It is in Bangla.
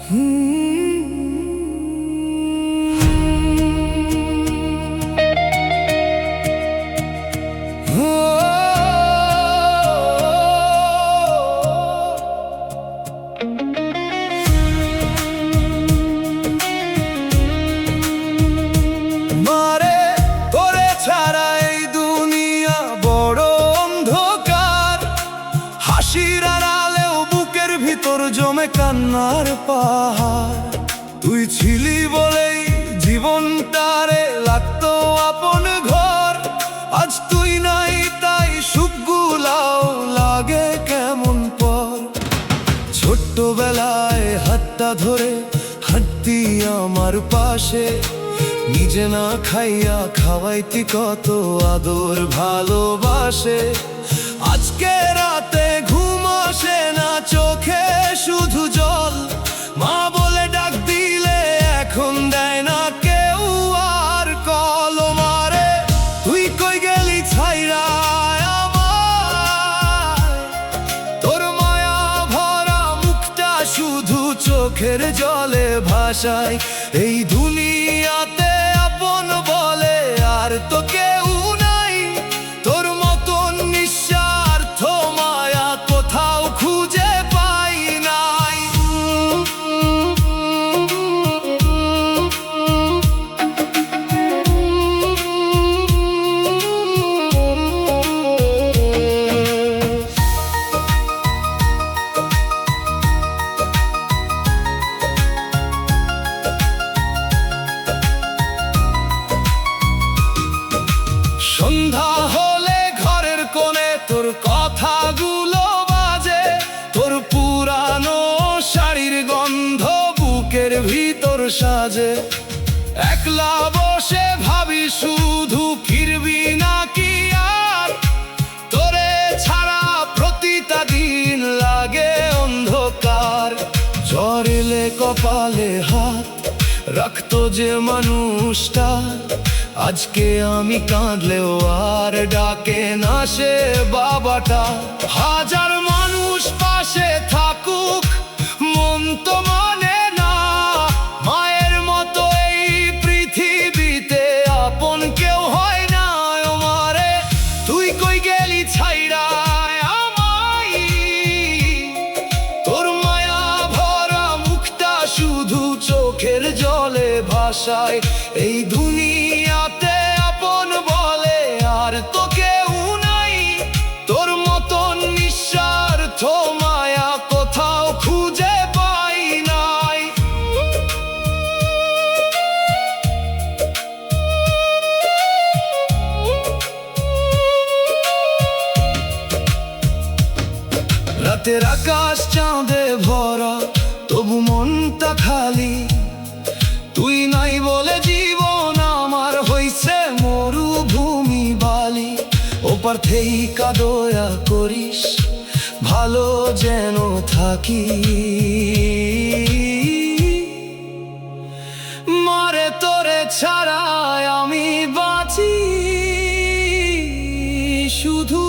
মারে তোরে ছাড়া এই দুনিয়া বড় অন্ধকার। হাসির আড়ালেও বুকের ভিতর জমে কান্নার পাহাড়। তুই ছিলি বলেই জীবনটারে লাগতো আপন ঘর। আজ তুই নাই তাই সুখগুলাও লাগে কেমন পর। ছোট্টবেলায় হাতটা ধরে হাঁটতি আমার পাশে, নিজে না খাইয়া খাওয়াইতি কত আদর ভালোবাসে। আজকে রাতে ঘুম আসে না, চোখে শুধু জল। মা বলে ডাক দিলে এখন দেয় না কেউ আর কল। মারে তুই কই গেলি ছাইরা আমায়, তোর মায়া ভরা মুখটা শুধু চোখের জলে ভাসায়। এই দুনিয়াতে আপন বলে আর তো কেউ নাই, তোর মতন নিঃস্বার্থ মায়া কোথাও খুঁজে পাই নাই। সন্ধ্যা হলে ঘরের কোণে তোর কথাগুলো বাজে, তোর পুরানো শাড়ির গন্ধ বুকের ভিতর সাজে। একলা বসে ভাবি শুধু ফিরবি নাকি আর, তোরে ছাড়া প্রতিটা দিন লাগে অন্ধকার। ঝড় এলে কপালে হাত রাখতো যে মানুষটা, আজকে আমি কাঁদলেও আর ডাকে না সে বাবাটা। হাজার মানুষ পাশে থাকুক মন তো মানে না, মায়ের মতো এই পৃথিবীতে আপন কেউ হয় না। ও মারে তুই কই গেলি ছাইরা আমায়, তোর মায়া ভরা মুখটা শুধু চোখের জলে ভাসায়। এই দুনিয়াতে আপন বলে আর তো কেউ নাই, তোর মতন নিঃস্বার্থ মায়া কোথাও খুঁজে পাই নাই। রাতের আকাশ চাঁদে ভরা, তবু মনটা খালি। তুই নাই বলে জীবন আমার হইছে মরুভূমি বালি। ওপার থেইকা দয়া করিস ভালো যেন থাকি। মারে তোরে ছাড়া আমি বাঁচি শুধু